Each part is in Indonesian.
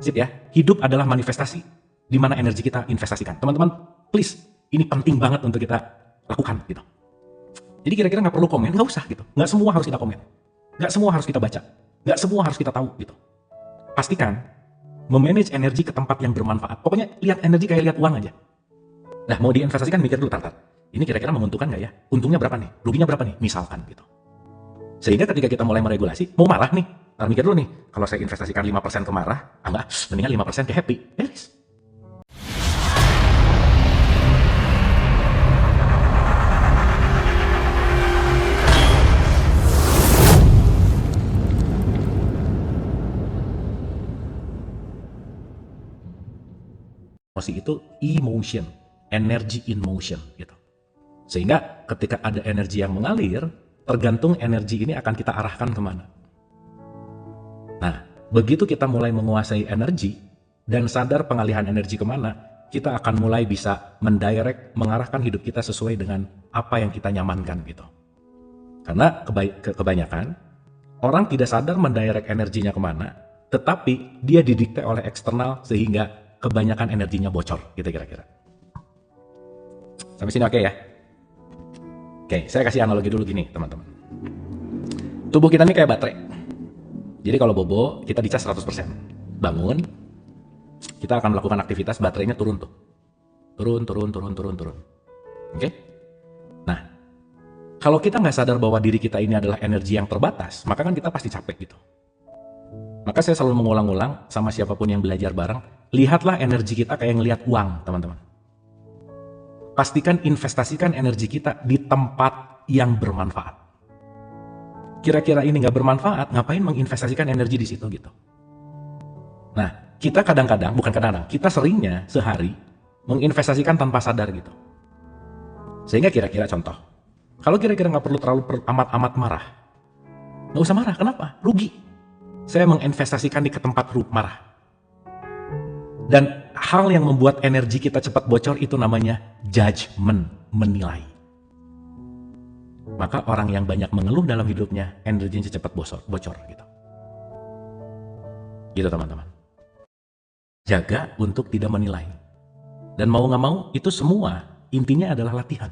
Sip ya, hidup adalah manifestasi di mana energi kita investasikan. Teman-teman, please, ini penting banget untuk kita lakukan gitu. Jadi kira-kira nggak perlu komen, nggak usah gitu. Nggak semua harus kita komen, nggak semua harus kita baca, nggak semua harus kita tahu gitu. Pastikan memanage energi ke tempat yang bermanfaat. Pokoknya lihat energi kayak lihat uang aja. Nah, mau diinvestasikan mikir dulu, tar. Ini kira-kira menguntungkan nggak ya? Untungnya berapa nih? Ruginya berapa nih? Misalkan gitu. Sehingga ketika kita mulai meregulasi, mau marah nih, mikir dulu nih, kalau saya investasikan 5% ke marah, enggak, mendingan 5% ke happy, beres. Emosi itu emotion, energy in motion gitu. Sehingga ketika ada energi yang mengalir, tergantung energi ini akan kita arahkan kemana. Nah, begitu kita mulai menguasai energi dan sadar pengalihan energi kemana, kita akan mulai bisa mendirect, mengarahkan hidup kita sesuai dengan apa yang kita nyamankan gitu. Karena kebanyakan orang tidak sadar mendirect energinya kemana, tetapi dia didikte oleh eksternal sehingga kebanyakan energinya bocor gitu kira-kira. Sampai sini oke ya? Oke, saya kasih analogi dulu gini teman-teman. Tubuh kita ini kayak baterai. Jadi kalau bobo, kita dicas 100%. Bangun, kita akan melakukan aktivitas, baterainya turun tuh. Turun. Oke? Nah, kalau kita nggak sadar bahwa diri kita ini adalah energi yang terbatas, maka kan kita pasti capek gitu. Maka saya selalu mengulang-ulang sama siapapun yang belajar bareng, lihatlah energi kita kayak ngelihat uang, teman-teman. Pastikan investasikan energi kita di tempat yang bermanfaat. Kira-kira ini nggak bermanfaat, ngapain menginvestasikan energi di situ gitu. Nah, kita kadang-kadang, bukan kadang-kadang, kita seringnya sehari menginvestasikan tanpa sadar gitu. Sehingga kira-kira contoh, kalau kira-kira nggak perlu terlalu amat-amat marah, nggak usah marah, kenapa? Rugi. Saya menginvestasikan di ke tempat marah. Dan hal yang membuat energi kita cepat bocor itu namanya judgment, menilai. Maka orang yang banyak mengeluh dalam hidupnya, energinya cepat bocor gitu. Gitu teman-teman. Jaga untuk tidak menilai. Dan mau nggak mau, itu semua intinya adalah latihan.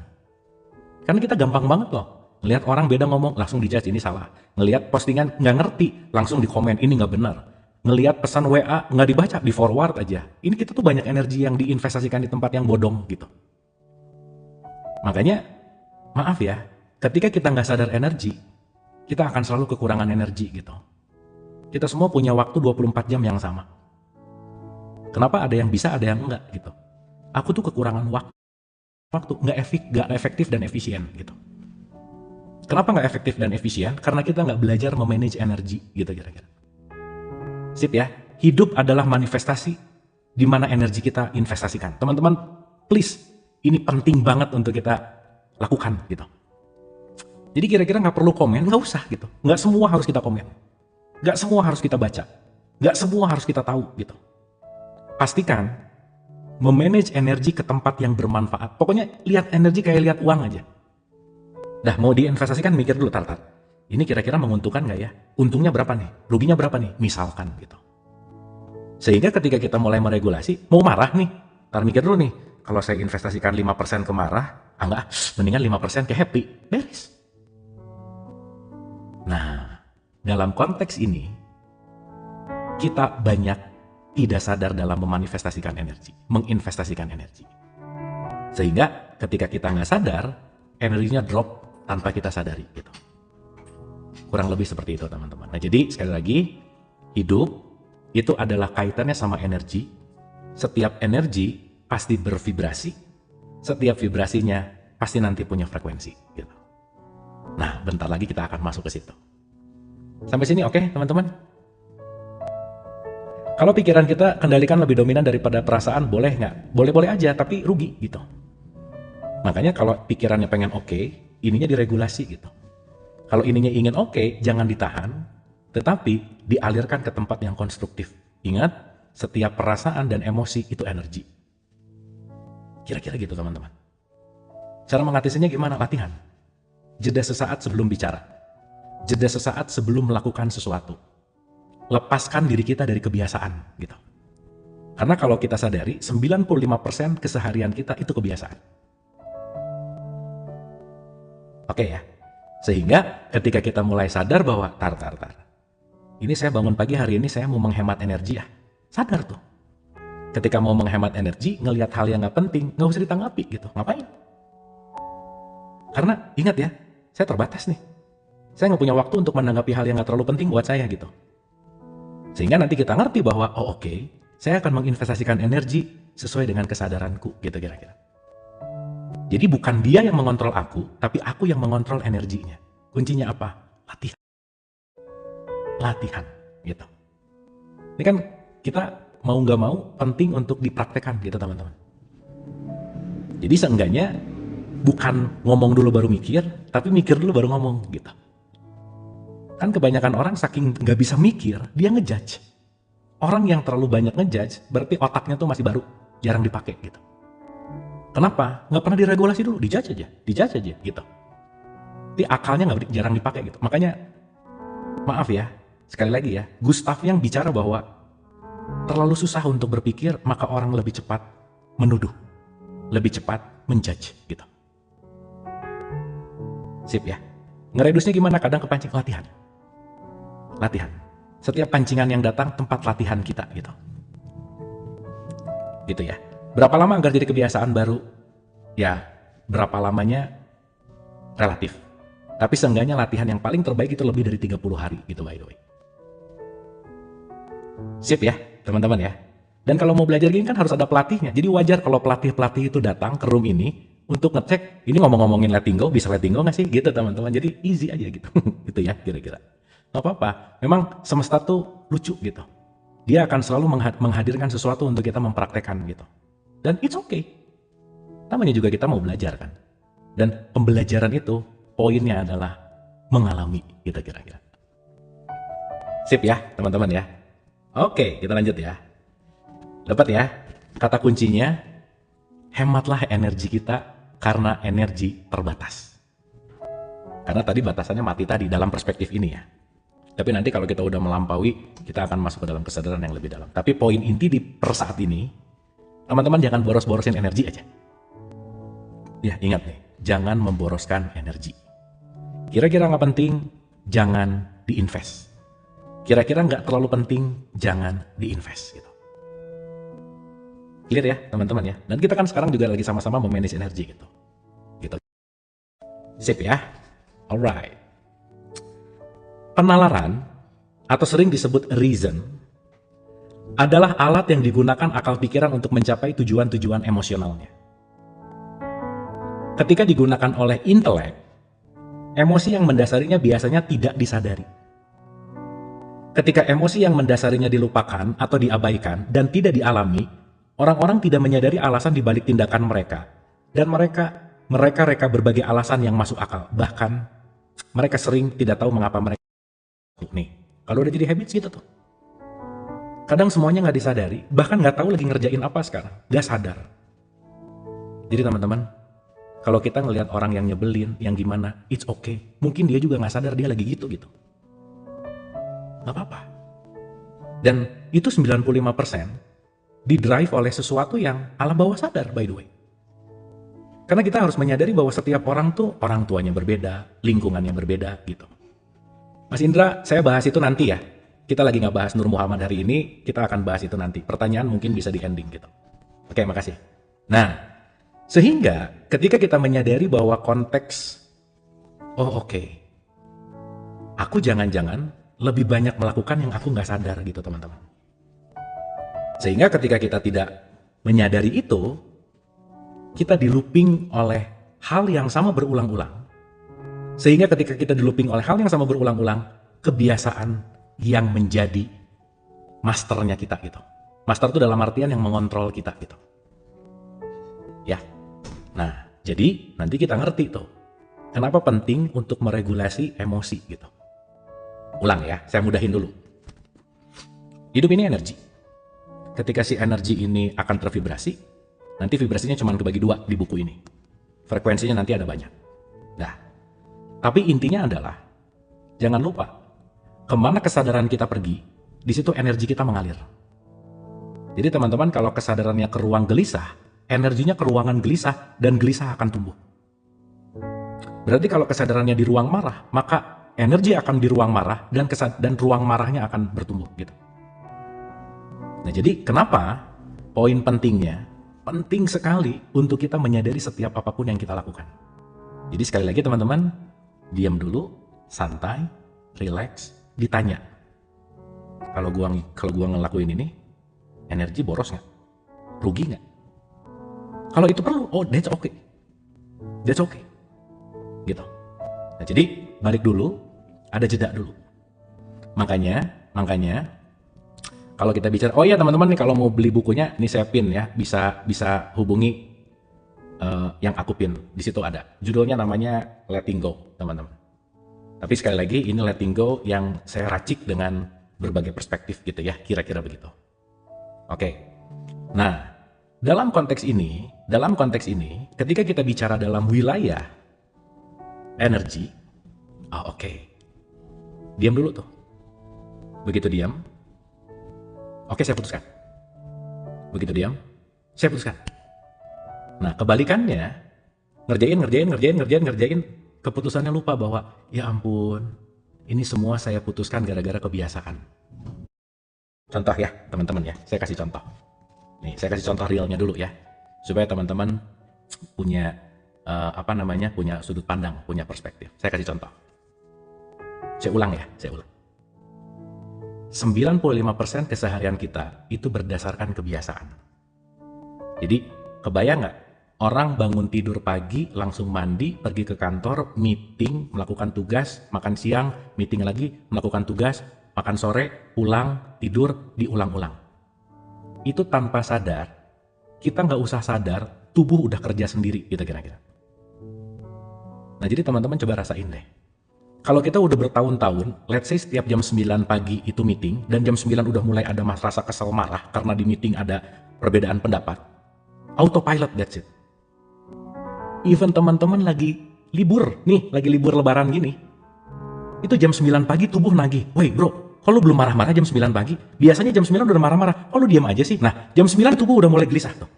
Karena kita gampang banget loh. Ngelihat orang beda ngomong, langsung dijudge, ini salah. Ngelihat postingan nggak ngerti, langsung di komen, ini nggak benar. Ngelihat pesan WA nggak dibaca, di forward aja. Ini kita tuh banyak energi yang diinvestasikan di tempat yang bodong gitu. Makanya, maaf ya, ketika kita nggak sadar energi, kita akan selalu kekurangan energi gitu. Kita semua punya waktu 24 jam yang sama. Kenapa ada yang bisa, ada yang enggak gitu. Aku tuh kekurangan waktu nggak efektif dan efisien gitu. Kenapa nggak efektif dan efisien? Karena kita nggak belajar memanage energi gitu kira-kira. Sip ya, hidup adalah manifestasi di mana energi kita investasikan. Teman-teman, please, ini penting banget untuk kita lakukan gitu. Jadi kira-kira nggak perlu komen, nggak usah gitu. Nggak semua harus kita komen, nggak semua harus kita baca, nggak semua harus kita tahu gitu. Pastikan memanage energi ke tempat yang bermanfaat. Pokoknya lihat energi kayak lihat uang aja. Dah, mau diinvestasikan mikir dulu, tar. Ini kira-kira menguntungkan nggak ya? Untungnya berapa nih? Ruginya berapa nih? Misalkan gitu. Sehingga ketika kita mulai meregulasi, mau marah nih, mikir dulu nih, kalau saya investasikan 5% ke marah, enggak, mendingan 5% ke happy, beres. Nah, dalam konteks ini, kita banyak tidak sadar dalam memanifestasikan energi, menginvestasikan energi. Sehingga ketika kita nggak sadar, energinya drop tanpa kita sadari gitu. Kurang lebih seperti itu teman-teman. Nah jadi sekali lagi, hidup itu adalah kaitannya sama energi. Setiap energi pasti bervibrasi. Setiap vibrasinya pasti nanti punya frekuensi gitu. Nah bentar lagi kita akan masuk ke situ. Sampai sini oke, teman-teman? Kalau pikiran kita kendalikan lebih dominan daripada perasaan, boleh nggak? Boleh-boleh aja, tapi rugi gitu. Makanya kalau pikirannya pengen oke, ininya diregulasi gitu. Kalau ininya ingin oke, jangan ditahan, tetapi dialirkan ke tempat yang konstruktif. Ingat, setiap perasaan dan emosi itu energi. Kira-kira gitu teman-teman. Cara mengatasinya gimana? Latihan. Jeda sesaat sebelum bicara. Jeda sesaat sebelum melakukan sesuatu. Lepaskan diri kita dari kebiasaan gitu. Karena kalau kita sadari, 95% keseharian kita itu kebiasaan. Oke ya? Sehingga ketika kita mulai sadar bahwa, tar. Ini saya bangun pagi hari ini saya mau menghemat energi ya. Sadar tuh. Ketika mau menghemat energi, ngelihat hal yang nggak penting, nggak usah ditanggapi gitu. Ngapain? Karena ingat ya, saya terbatas nih. Saya nggak punya waktu untuk menanggapi hal yang nggak terlalu penting buat saya gitu. Sehingga nanti kita ngerti bahwa, oh oke, saya akan menginvestasikan energi sesuai dengan kesadaranku gitu kira-kira. Jadi bukan dia yang mengontrol aku, tapi aku yang mengontrol energinya. Kuncinya apa? Latihan gitu. Ini kan kita mau nggak mau penting untuk dipraktekkan gitu teman-teman. Jadi seenggaknya bukan ngomong dulu baru mikir, tapi mikir dulu baru ngomong gitu. Kan kebanyakan orang saking nggak bisa mikir, dia ngejudge. Orang yang terlalu banyak ngejudge, berarti otaknya tuh masih baru, jarang dipakai gitu. Kenapa? Nggak pernah diregulasi dulu, dijudge aja gitu. Jadi akalnya jarang dipakai gitu. Makanya, maaf ya, sekali lagi ya, Gustav yang bicara bahwa terlalu susah untuk berpikir, maka orang lebih cepat menuduh, lebih cepat menjudge gitu. Sip ya. Ngeredusnya gimana? Kadang kepancing latihan. Setiap pancingan yang datang tempat latihan kita gitu. Gitu ya. Berapa lama agar jadi kebiasaan baru? Ya, berapa lamanya relatif. Tapi seenggaknya latihan yang paling terbaik itu lebih dari 30 hari gitu by the way. Sip ya, teman-teman ya. Dan kalau mau belajar gini kan harus ada pelatihnya. Jadi wajar kalau pelatih itu datang ke room ini untuk ngecek, ini ngomong-ngomongin letting go, bisa letting go nggak sih? Gitu teman-teman. Jadi easy aja gitu. Gitu ya kira-kira. Nggak apa-apa. Memang semesta tuh lucu gitu. Dia akan selalu menghadirkan sesuatu untuk kita mempraktekkan gitu. Dan it's okay. Namanya juga kita mau belajar kan. Dan pembelajaran itu poinnya adalah mengalami gitu kira-kira. Sip ya teman-teman ya. Oke, kita lanjut ya. Dapat ya? Kata kuncinya, hematlah energi kita karena energi terbatas. Karena tadi batasannya mati tadi dalam perspektif ini ya. Tapi nanti kalau kita udah melampaui, kita akan masuk ke dalam kesadaran yang lebih dalam. Tapi poin inti di per saat ini, teman-teman jangan boros-borosin energi aja. Ya ingat nih, jangan memboroskan energi. Kira-kira nggak penting, jangan diinvest. Kira-kira nggak terlalu penting, jangan diinvest gitu. Clear ya teman-teman ya. Dan kita kan sekarang juga lagi sama-sama memanage energi gitu. Sip ya. Alright. Penalaran atau sering disebut reason adalah alat yang digunakan akal pikiran untuk mencapai tujuan-tujuan emosionalnya. Ketika digunakan oleh intelek, emosi yang mendasarinya biasanya tidak disadari. Ketika emosi yang mendasarinya dilupakan atau diabaikan dan tidak dialami, orang-orang tidak menyadari alasan dibalik tindakan mereka. Dan mereka reka berbagai alasan yang masuk akal. Bahkan mereka sering tidak tahu mengapa mereka nih. Kalau udah jadi habits gitu tuh. Kadang semuanya nggak disadari, bahkan nggak tahu lagi ngerjain apa sekarang, nggak sadar. Jadi teman-teman, kalau kita ngelihat orang yang nyebelin, yang gimana, it's okay. Mungkin dia juga nggak sadar dia lagi gitu. Nggak apa-apa. Dan itu 95% didrive oleh sesuatu yang alam bawah sadar by the way. Karena kita harus menyadari bahwa setiap orang tuh orang tuanya berbeda, lingkungannya berbeda gitu. Mas Indra, saya bahas itu nanti ya. Kita lagi nggak bahas Nur Muhammad hari ini, kita akan bahas itu nanti. Pertanyaan mungkin bisa di ending gitu. Oke, makasih. Nah, sehingga ketika kita menyadari bahwa konteks, oh oke, aku jangan-jangan lebih banyak melakukan yang aku nggak sadar gitu teman-teman. Sehingga ketika kita tidak menyadari itu, kita di-looping oleh hal yang sama berulang-ulang. Sehingga ketika kita di-looping oleh hal yang sama berulang-ulang, kebiasaan yang menjadi masternya kita gitu. Master itu dalam artian yang mengontrol kita gitu. Ya. Nah, jadi nanti kita ngerti tuh. Kenapa penting untuk meregulasi emosi gitu. Ulang ya, saya mudahin dulu. Hidup ini energi. Ketika si energi ini akan tervibrasi, nanti vibrasinya cuma kebagi dua di buku ini. Frekuensinya nanti ada banyak. Nah, tapi intinya adalah, jangan lupa, kemana kesadaran kita pergi, di situ energi kita mengalir. Jadi teman-teman kalau kesadarannya ke ruang gelisah, energinya ke ruangan gelisah dan gelisah akan tumbuh. Berarti kalau kesadarannya di ruang marah, maka energi akan di ruang marah dan ruang marahnya akan bertumbuh gitu. Nah, jadi kenapa poin pentingnya penting sekali untuk kita menyadari setiap apapun yang kita lakukan. Jadi sekali lagi teman-teman, diam dulu, santai, relax, ditanya. Kalau gua ngelakuin ini, energi boros nggak? Rugi nggak? Kalau itu perlu, oh that's okay. That's okay. Gitu. Nah, jadi balik dulu, ada jeda dulu. Makanya kalau kita bicara, oh iya teman-teman nih kalau mau beli bukunya, ini saya pin ya, bisa hubungi yang aku pin. Di situ ada. Judulnya namanya Letting Go, teman-teman. Tapi sekali lagi ini letting go yang saya racik dengan berbagai perspektif gitu ya, kira-kira begitu. Oke. Nah, dalam konteks ini, ketika kita bicara dalam wilayah energi, oke. Diam dulu tuh. Begitu diam, oke saya putuskan. Begitu diam, saya putuskan. Nah, kebalikannya, ngerjain, keputusannya lupa bahwa, ya ampun, ini semua saya putuskan gara-gara kebiasaan. Contoh ya, teman-teman ya, saya kasih contoh. Nih, saya kasih contoh realnya dulu ya, supaya teman-teman punya punya sudut pandang, punya perspektif. Saya kasih contoh. Saya ulang. 95% keseharian kita itu berdasarkan kebiasaan. Jadi, kebayang nggak? Orang bangun tidur pagi, langsung mandi, pergi ke kantor, meeting, melakukan tugas, makan siang, meeting lagi, melakukan tugas, makan sore, pulang, tidur, diulang-ulang. Itu tanpa sadar, kita nggak usah sadar, tubuh udah kerja sendiri, gitu kira-kira. Nah, jadi teman-teman coba rasain deh. Kalau kita udah bertahun-tahun, let's say setiap jam 9 pagi itu meeting, dan jam 9 udah mulai ada rasa kesel marah, karena di meeting ada perbedaan pendapat, autopilot, that's it. Even teman-teman lagi libur lebaran gini, itu jam 9 pagi tubuh nagih, woi bro, kalau belum marah-marah jam 9 pagi, biasanya jam 9 udah marah-marah, kalau diam aja sih. Nah, jam 9 tubuh udah mulai gelisah tuh.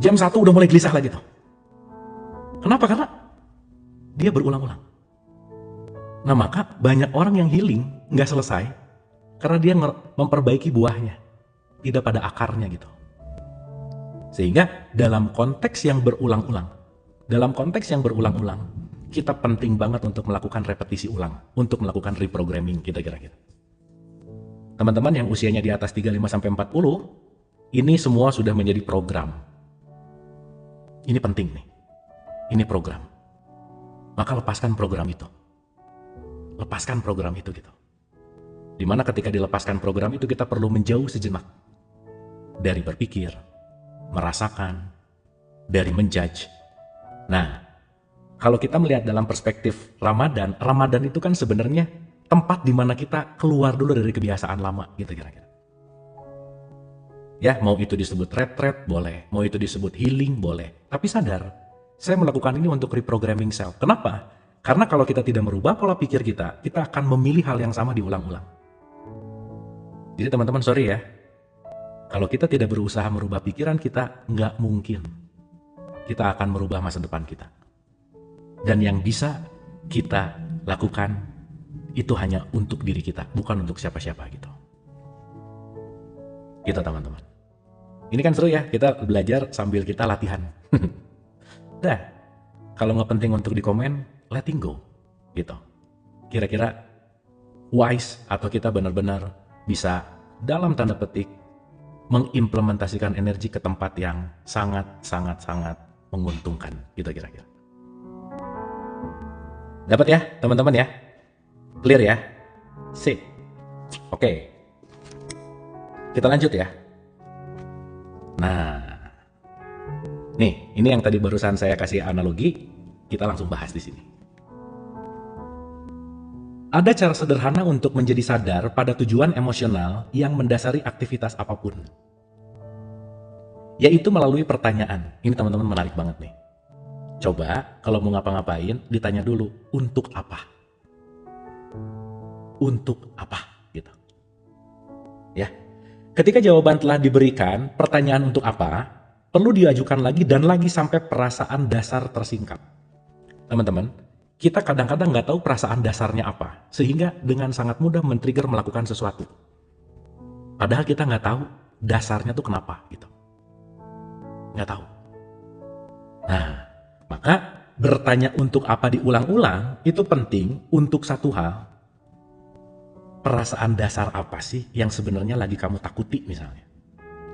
Jam 1 udah mulai gelisah lagi tuh. Kenapa? Karena dia berulang-ulang. Nah, maka banyak orang yang healing nggak selesai karena dia memperbaiki buahnya, tidak pada akarnya gitu. Sehingga dalam konteks yang berulang-ulang, kita penting banget untuk melakukan repetisi ulang, untuk melakukan reprogramming kita kira-kira. Teman-teman yang usianya di atas 35-40, ini semua sudah menjadi program. Ini penting nih, ini program. Maka lepaskan program itu. Lepaskan program itu gitu. Dimana ketika dilepaskan program itu kita perlu menjauh sejenak dari berpikir, merasakan, dari menjudge. Nah, kalau kita melihat dalam perspektif Ramadan itu kan sebenarnya tempat di mana kita keluar dulu dari kebiasaan lama gitu kira-kira. Ya, mau itu disebut retreat boleh, mau itu disebut healing boleh. Tapi sadar, saya melakukan ini untuk reprogramming self. Kenapa? Karena kalau kita tidak merubah pola pikir kita akan memilih hal yang sama diulang-ulang. Jadi teman-teman sorry ya, kalau kita tidak berusaha merubah pikiran kita, nggak mungkin kita akan merubah masa depan kita. Dan yang bisa kita lakukan itu hanya untuk diri kita, bukan untuk siapa-siapa gitu. Gitu teman-teman. Ini kan seru ya, kita belajar sambil kita latihan. Dah, kalau nggak penting untuk di komen, letting go gitu. Kira-kira wise atau kita benar-benar bisa dalam tanda petik mengimplementasikan energi ke tempat yang sangat menguntungkan gitu kira-kira. Dapat ya teman-teman ya? Clear ya? Sip. Oke. Kita lanjut ya. Nah, nih ini yang tadi barusan saya kasih analogi, kita langsung bahas di sini. Ada cara sederhana untuk menjadi sadar pada tujuan emosional yang mendasari aktivitas apapun. Yaitu melalui pertanyaan. Ini teman-teman menarik banget nih. Coba kalau mau ngapa-ngapain, ditanya dulu, untuk apa? Untuk apa? Gitu. Ya. Ketika jawaban telah diberikan, pertanyaan untuk apa perlu diajukan lagi dan lagi sampai perasaan dasar tersingkap. Teman-teman, kita kadang-kadang nggak tahu perasaan dasarnya apa, sehingga dengan sangat mudah men-trigger melakukan sesuatu. Padahal kita nggak tahu dasarnya tuh kenapa gitu. Nggak tahu. Nah, maka bertanya untuk apa diulang-ulang itu penting untuk satu hal. Perasaan dasar apa sih yang sebenarnya lagi kamu takuti misalnya.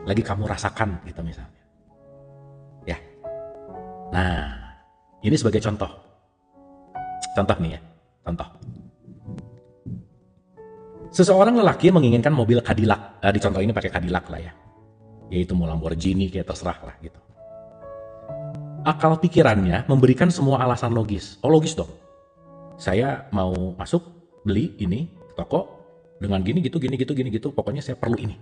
Lagi kamu rasakan gitu misalnya. Ya. Nah, ini sebagai contoh. Contoh nih ya, contoh. Seseorang lelaki menginginkan mobil Cadillac. Di contoh ini pakai Cadillac lah ya. Yaitu mau Lamborghini kayak terserah lah gitu. Akal pikirannya memberikan semua alasan logis. Oh logis dong. Saya mau masuk beli ini toko dengan gini gitu. Pokoknya saya perlu ini.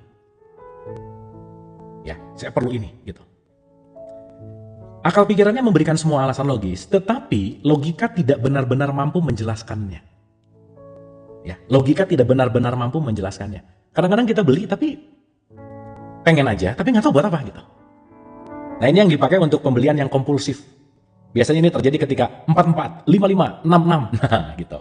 Ya, saya perlu ini gitu. Akal pikirannya memberikan semua alasan logis, tetapi logika tidak benar-benar mampu menjelaskannya. Ya, logika tidak benar-benar mampu menjelaskannya. Kadang-kadang kita beli tapi pengen aja, tapi nggak tahu buat apa gitu. Nah ini yang dipakai untuk pembelian yang kompulsif. Biasanya ini terjadi ketika 44, 55, 66, nah gitu.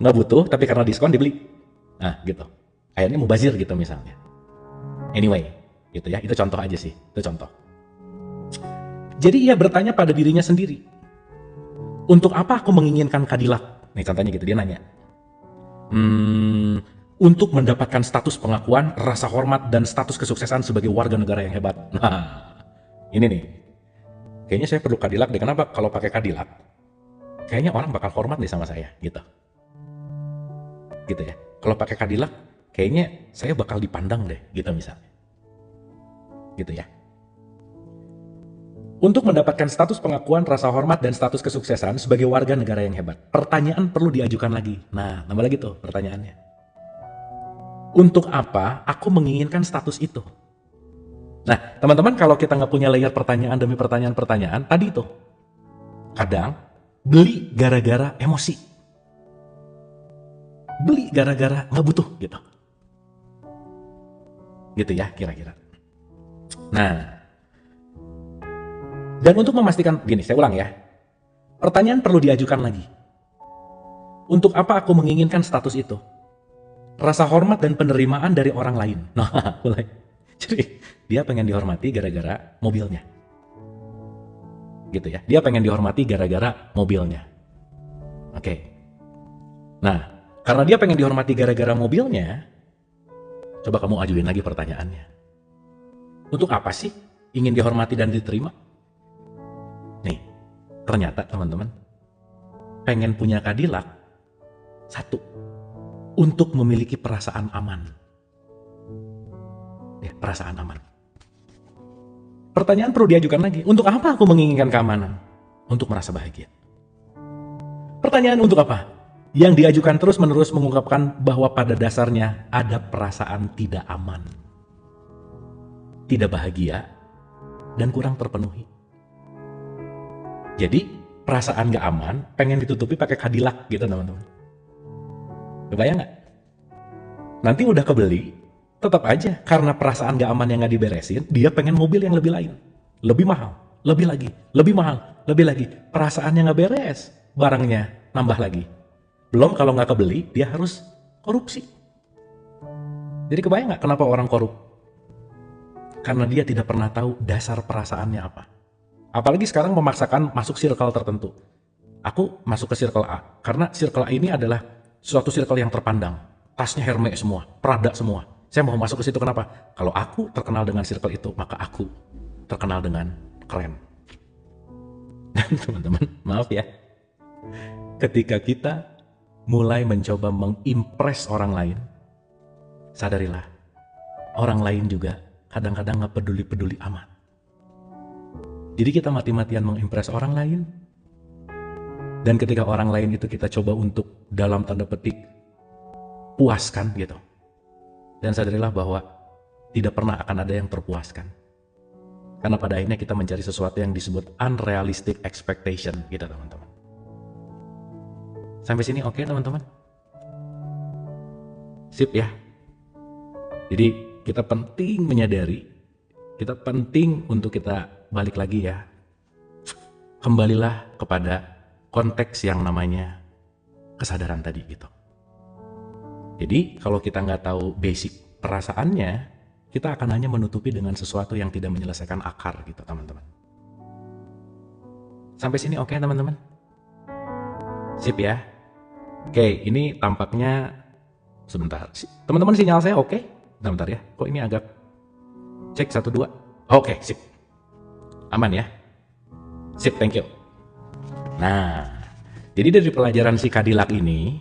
Nggak butuh, tapi karena diskon dibeli. Nah gitu. Akhirnya mubazir gitu misalnya. Anyway, gitu ya. Itu contoh aja sih. Itu contoh. Jadi ia bertanya pada dirinya sendiri. Untuk apa aku menginginkan Cadillac? Nih contohnya gitu, dia nanya. Untuk mendapatkan status pengakuan, rasa hormat, dan status kesuksesan sebagai warga negara yang hebat. Nah, ini nih. Kayaknya saya perlu Cadillac deh. Kenapa? Kalau pakai Cadillac, kayaknya orang bakal hormat deh sama saya, gitu. Gitu ya. Kalau pakai Cadillac, kayaknya saya bakal dipandang deh, gitu misalnya. Gitu ya. Untuk mendapatkan status pengakuan, rasa hormat, dan status kesuksesan sebagai warga negara yang hebat, pertanyaan perlu diajukan lagi. Nah, tambah lagi tuh pertanyaannya. Untuk apa aku menginginkan status itu? Nah, teman-teman kalau kita nggak punya layer pertanyaan demi pertanyaan-pertanyaan, tadi tuh, kadang beli gara-gara emosi. Beli gara-gara nggak butuh gitu. Gitu ya kira-kira. Nah, dan untuk memastikan, gini saya ulang ya, pertanyaan perlu diajukan lagi. Untuk apa aku menginginkan status itu? Rasa hormat dan penerimaan dari orang lain. Nah, mulai. Jadi dia pengen dihormati gara-gara mobilnya. Gitu ya, dia pengen dihormati gara-gara mobilnya. Oke. Nah, karena dia pengen dihormati gara-gara mobilnya, coba kamu ajuin lagi pertanyaannya. Untuk apa sih ingin dihormati dan diterima? Nih, ternyata teman-teman, pengen punya Cadillac, satu, untuk memiliki perasaan aman. Ya, perasaan aman. Pertanyaan perlu diajukan lagi, untuk apa aku menginginkan keamanan? Untuk merasa bahagia. Pertanyaan untuk apa? Yang diajukan terus-menerus mengungkapkan bahwa pada dasarnya ada perasaan tidak aman, tidak bahagia, dan kurang terpenuhi. Jadi perasaan gak aman pengen ditutupi pakai Cadillac gitu teman-teman. Kebayang gak? Nanti udah kebeli, tetap aja karena perasaan gak aman yang gak diberesin, dia pengen mobil yang lebih lain, lebih mahal, lebih lagi, lebih mahal, lebih lagi. Perasaannya gak beres, barangnya nambah lagi. Belum kalau gak kebeli, dia harus korupsi. Jadi kebayang gak kenapa orang korup? Karena dia tidak pernah tahu dasar perasaannya apa. Apalagi sekarang memaksakan masuk circle tertentu. Aku masuk ke circle A, karena circle A ini adalah suatu circle yang terpandang. Tasnya Hermes semua, Prada semua. Saya mau masuk ke situ kenapa? Kalau aku terkenal dengan circle itu, maka aku terkenal dengan keren. Dan teman-teman, maaf ya. Ketika kita mulai mencoba mengimpress orang lain, sadarilah, orang lain juga kadang-kadang gak peduli-peduli amat. Jadi kita mati-matian mengimpress orang lain, dan ketika orang lain itu kita coba untuk dalam tanda petik puaskan gitu. Dan sadarilah bahwa tidak pernah akan ada yang terpuaskan. Karena pada akhirnya kita mencari sesuatu yang disebut unrealistic expectation gitu teman-teman. Sampai sini oke teman-teman? Sip ya? Jadi kita penting menyadari, kita penting untuk kita balik lagi ya. Kembalilah kepada konteks yang namanya kesadaran tadi gitu. Jadi kalau kita nggak tahu basic perasaannya, kita akan hanya menutupi dengan sesuatu yang tidak menyelesaikan akar gitu teman-teman. Sampai sini oke teman-teman? Sip ya? Oke, ini tampaknya sebentar. Teman-teman sinyal saya oke? Bentar ya, kok ini agak cek 1, 2. Oke, sip. Aman ya? Sip, thank you. Nah, jadi dari pelajaran si Cadillac ini,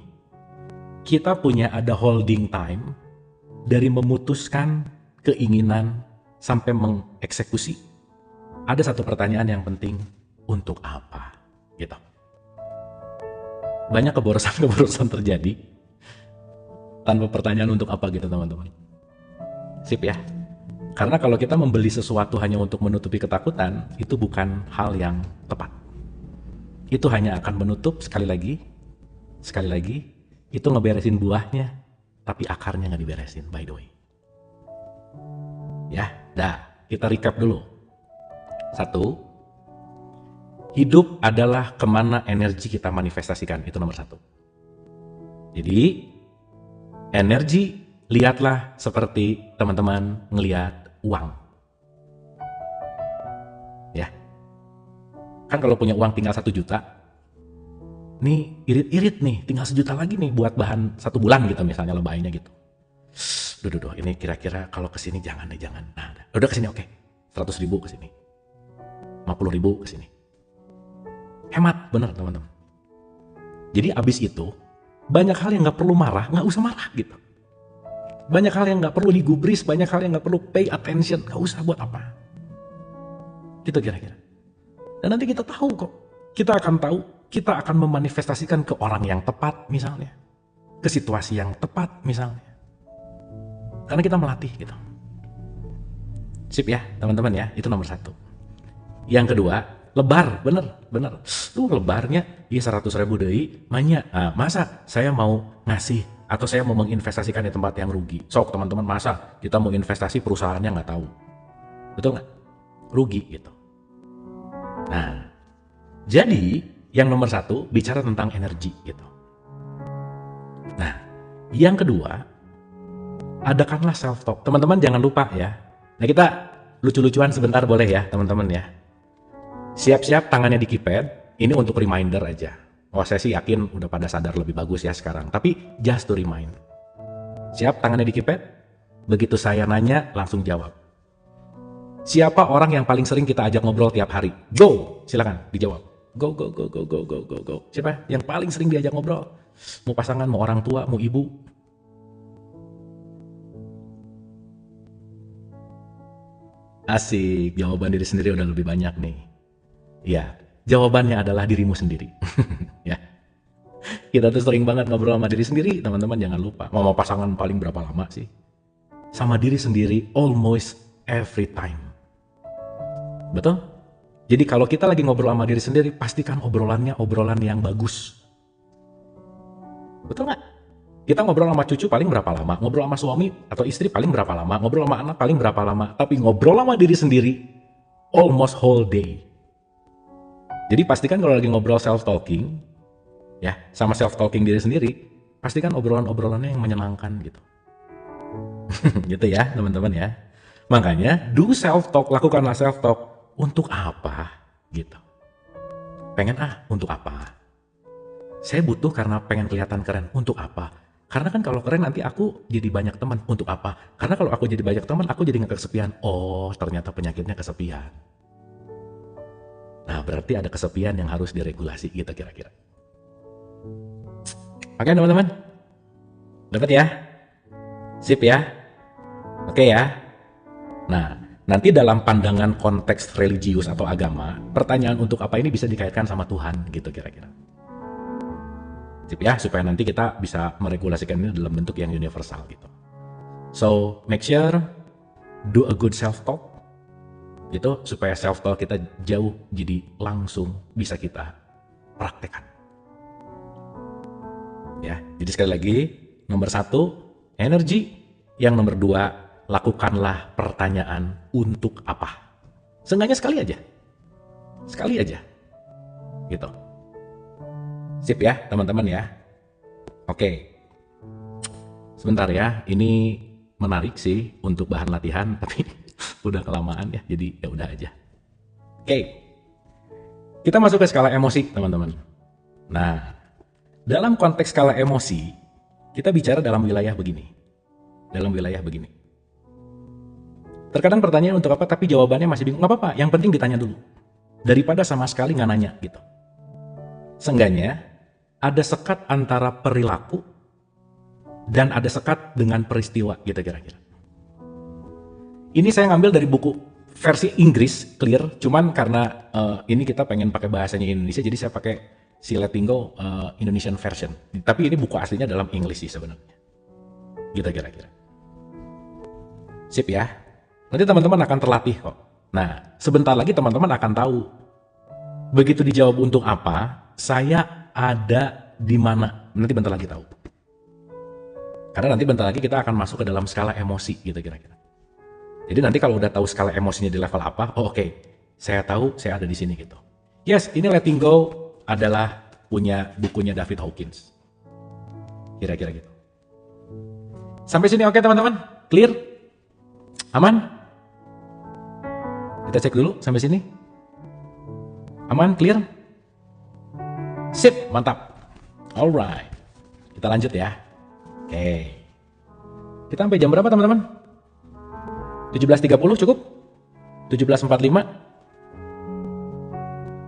kita punya ada holding time dari memutuskan keinginan sampai mengeksekusi. Ada satu pertanyaan yang penting, untuk apa? Gitu. Banyak keborosan-keborosan terjadi tanpa pertanyaan untuk apa gitu teman-teman. Sip ya. Karena kalau kita membeli sesuatu hanya untuk menutupi ketakutan, itu bukan hal yang tepat. Itu hanya akan menutup sekali lagi, itu ngeberesin buahnya, tapi akarnya nggak diberesin, by the way. Ya, kita recap dulu. 1, hidup adalah kemana energi kita manifestasikan, itu nomor 1. Jadi, energi lihatlah seperti teman-teman ngelihat uang. Ya, kan kalau punya uang tinggal 1 juta, nih irit-irit nih, tinggal 1 juta lagi nih buat bahan 1 bulan gitu misalnya lebaynya gitu. Duh, ini kira-kira kalau kesini jangan. Nah, udah kesini oke, 100 ribu kesini, 50 ribu kesini. Hemat, bener teman-teman. Jadi abis itu, banyak hal yang gak perlu marah, gak usah marah gitu. Banyak hal yang gak perlu digubris, banyak hal yang gak perlu pay attention, gak usah buat apa. Gitu kira-kira. Dan nanti kita tahu kok, kita akan memanifestasikan ke orang yang tepat misalnya. Ke situasi yang tepat misalnya. Karena kita melatih gitu. Sip ya teman-teman ya, itu nomor 1. Yang kedua, lebar, bener. Lebarnya, 100 ribu deui, masa saya mau ngasih atau saya mau menginvestasikan di tempat yang rugi. Sok teman-teman, masa kita mau investasi perusahaannya nggak tahu. Betul nggak? Rugi gitu. Nah, jadi yang nomor 1 bicara tentang energi gitu. Nah, yang kedua, adakanlah self-talk. Teman-teman jangan lupa ya. Nah, kita lucu-lucuan sebentar boleh ya teman-teman ya. Siap-siap tangannya di keypad, ini untuk reminder aja. Wah, saya sih yakin udah pada sadar lebih bagus ya sekarang. Tapi just to remind. Siap tangannya di keypad? Begitu saya nanya, langsung jawab. Siapa orang yang paling sering kita ajak ngobrol tiap hari? Go! Silakan dijawab. Go. Siapa yang paling sering diajak ngobrol? Mau pasangan, mau orang tua, mau ibu? Asik, jawaban diri sendiri udah lebih banyak nih. Ya, jawabannya adalah dirimu sendiri. Ya, kita tuh sering banget ngobrol sama diri sendiri, teman-teman jangan lupa. Mau pasangan paling berapa lama sih? Sama diri sendiri almost every time. Betul? Jadi kalau kita lagi ngobrol sama diri sendiri, pastikan obrolannya obrolan yang bagus. Betul nggak? Kita ngobrol sama cucu paling berapa lama? Ngobrol sama suami atau istri paling berapa lama? Ngobrol sama anak paling berapa lama? Tapi ngobrol sama diri sendiri almost whole day. Jadi pastikan kalau lagi ngobrol self-talking, ya sama self-talking diri sendiri, pastikan obrolan-obrolannya yang menyenangkan gitu. Gitu ya teman-teman ya. Makanya do self-talk, lakukanlah self-talk. Untuk apa? Gitu. Pengen untuk apa? Saya butuh karena pengen kelihatan keren. Untuk apa? Karena kan kalau keren nanti aku jadi banyak teman. Untuk apa? Karena kalau aku jadi banyak teman, aku jadi nggak kesepian. Oh, ternyata penyakitnya kesepian. Nah, berarti ada kesepian yang harus diregulasi gitu kira-kira. Oke teman-teman? Dapat ya? Sip ya? Oke ya? Nah, nanti dalam pandangan konteks religius atau agama, pertanyaan untuk apa ini bisa dikaitkan sama Tuhan gitu kira-kira. Sip ya? Supaya nanti kita bisa meregulasikan ini dalam bentuk yang universal gitu. So, make sure do a good self-talk. Gitu supaya self-talk kita jauh jadi langsung bisa kita praktekkan. Ya, jadi sekali lagi nomor 1 energi, yang nomor 2 lakukanlah pertanyaan untuk apa. Seenggaknya sekali aja. Sekali aja. Gitu. Sip ya, teman-teman ya. Oke. Sebentar ya, ini menarik sih untuk bahan latihan, tapi udah kelamaan ya, jadi ya udah aja. Oke. Kita masuk ke skala emosi, teman-teman. Nah, dalam konteks skala emosi, kita bicara dalam wilayah begini. Dalam wilayah begini. Terkadang pertanyaan untuk apa, tapi jawabannya masih bingung. Nggak apa-apa, yang penting ditanya dulu. Daripada sama sekali nggak nanya gitu. Seenggaknya, ada sekat antara perilaku dan ada sekat dengan peristiwa gitu kira-kira. Ini saya ngambil dari buku versi Inggris, Clear, cuman karena ini kita pengen pakai bahasanya Indonesia, jadi saya pakai si Letting Go Indonesian version. Tapi ini buku aslinya dalam English sih sebenarnya. Gitu kira-kira. Sip ya. Nanti teman-teman akan terlatih kok. Nah, sebentar lagi teman-teman akan tahu. Begitu dijawab untuk apa, saya ada di mana. Nanti bentar lagi tahu. Karena nanti bentar lagi kita akan masuk ke dalam skala emosi gitu kira-kira. Jadi nanti kalau udah tahu skala emosinya di level apa, oh oke, saya tahu saya ada di sini gitu. Yes, ini Letting Go adalah punya bukunya David Hawkins. Kira-kira gitu. Sampai sini oke teman-teman? Clear? Aman? Kita cek dulu sampai sini. Aman? Clear? Sip, mantap. Alright. Kita lanjut ya. Oke. Kita sampai jam berapa teman-teman? 17.30 cukup? 17.45?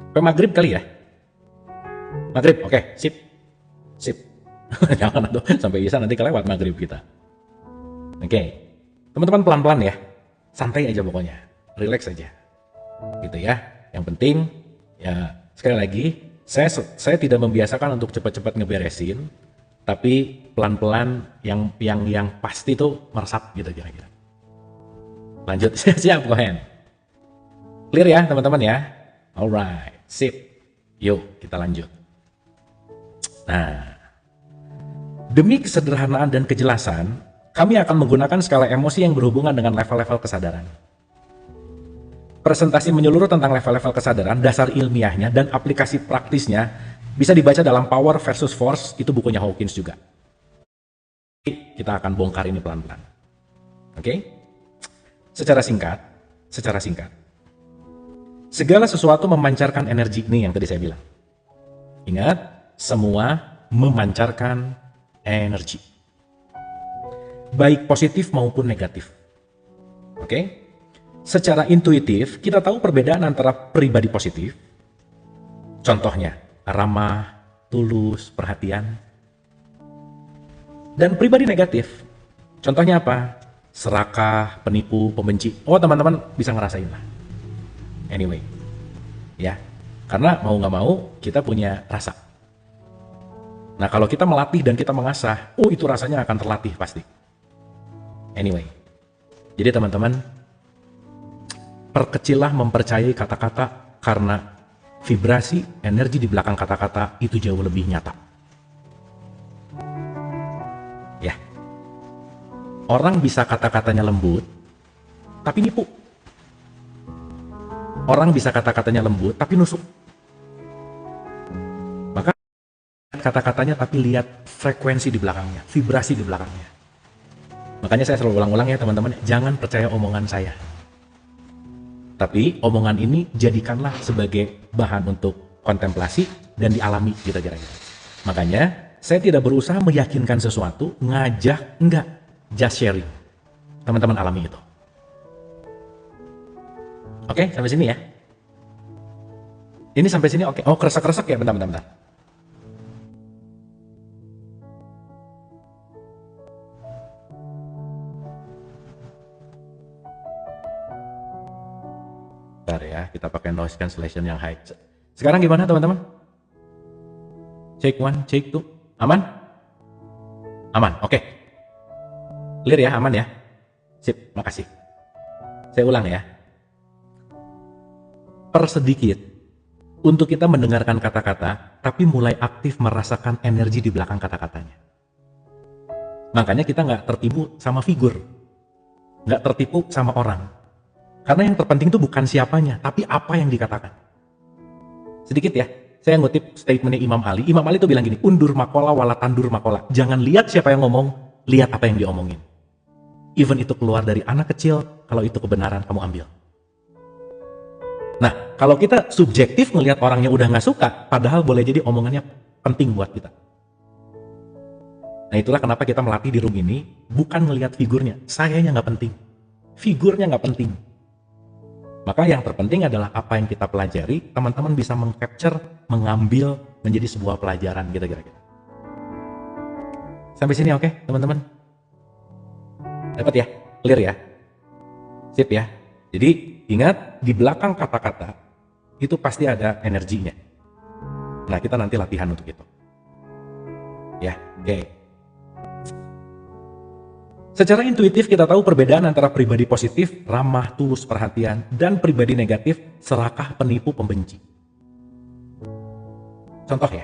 Sampai maghrib kali ya? Maghrib, oke, sip. Sip. Jangan tuh sampai bisa nanti kelewat maghrib kita. Oke. Teman-teman pelan-pelan ya. Santai aja pokoknya. Relax aja. Gitu ya. Yang penting ya sekali lagi saya tidak membiasakan untuk cepat-cepat ngeberesin, tapi pelan-pelan yang pasti tuh meresap gitu kira-kira. Lanjut, siap Kohen. Clear ya teman-teman ya? Alright, sip. Yuk kita lanjut. Nah, demi kesederhanaan dan kejelasan, kami akan menggunakan skala emosi yang berhubungan dengan level-level kesadaran. Presentasi menyeluruh tentang level-level kesadaran, dasar ilmiahnya, dan aplikasi praktisnya bisa dibaca dalam Power versus Force, itu bukunya Hawkins juga. Kita akan bongkar ini pelan-pelan. Oke? Secara singkat, segala sesuatu memancarkan energi, ini yang tadi saya bilang. Ingat, semua memancarkan energi. Baik positif maupun negatif. Oke? Secara intuitif, kita tahu perbedaan antara pribadi positif, contohnya ramah, tulus, perhatian, dan pribadi negatif, contohnya apa? Serakah, penipu, pembenci. Oh teman-teman bisa ngerasain lah. Anyway, ya, karena mau nggak mau kita punya rasa. Nah kalau kita melatih dan kita mengasah, oh itu rasanya akan terlatih pasti. Anyway, jadi teman-teman, perkecillah mempercayai kata-kata karena vibrasi energi di belakang kata-kata itu jauh lebih nyata. Ya, orang bisa kata-katanya lembut, tapi nipu. Orang bisa kata-katanya lembut, tapi nusuk. Maka kata-katanya tapi lihat frekuensi di belakangnya, vibrasi di belakangnya. Makanya saya selalu ulang-ulang ya teman-teman, jangan percaya omongan saya. Tapi omongan ini jadikanlah sebagai bahan untuk kontemplasi dan dialami gitu kira-kira. Makanya saya tidak berusaha meyakinkan sesuatu, ngajak, enggak, just sharing. Teman-teman alami itu. Oke, sampai sini ya. Ini sampai sini oke. Oh, kresek-kresek ya, bentar. Bentar ya, kita pakai noise cancellation yang high. Sekarang gimana teman-teman? Cek 1, cek 2. Aman? Aman, oke. Clear ya, aman ya? Sip, makasih. Saya ulang ya. Persedikit, untuk kita mendengarkan kata-kata, tapi mulai aktif merasakan energi di belakang kata-katanya. Makanya kita nggak tertipu sama figur. nggak tertipu sama orang. Karena yang terpenting itu bukan siapanya, tapi apa yang dikatakan. Sedikit ya, saya ngutip statementnya Imam Ali. Imam Ali itu bilang gini, undur makola wala tandur makola. Jangan lihat siapa yang ngomong, lihat apa yang diomongin. Even itu keluar dari anak kecil, kalau itu kebenaran kamu ambil. Nah, kalau kita subjektif ngelihat orangnya udah nggak suka, padahal boleh jadi omongannya penting buat kita. Nah, itulah kenapa kita melatih di room ini, bukan ngelihat figurnya. Sayanya nggak penting. Figurnya nggak penting. Maka yang terpenting adalah apa yang kita pelajari, teman-teman bisa meng-capture, mengambil menjadi sebuah pelajaran gitu kira-kira. Sampai sini oke, teman-teman? Dapat ya? Clear ya? Sip ya? Jadi ingat, di belakang kata-kata itu pasti ada energinya. Nah, kita nanti latihan untuk itu. Ya, oke. Secara intuitif kita tahu perbedaan antara pribadi positif, ramah, tulus perhatian, dan pribadi negatif, serakah, penipu, pembenci. Contoh ya,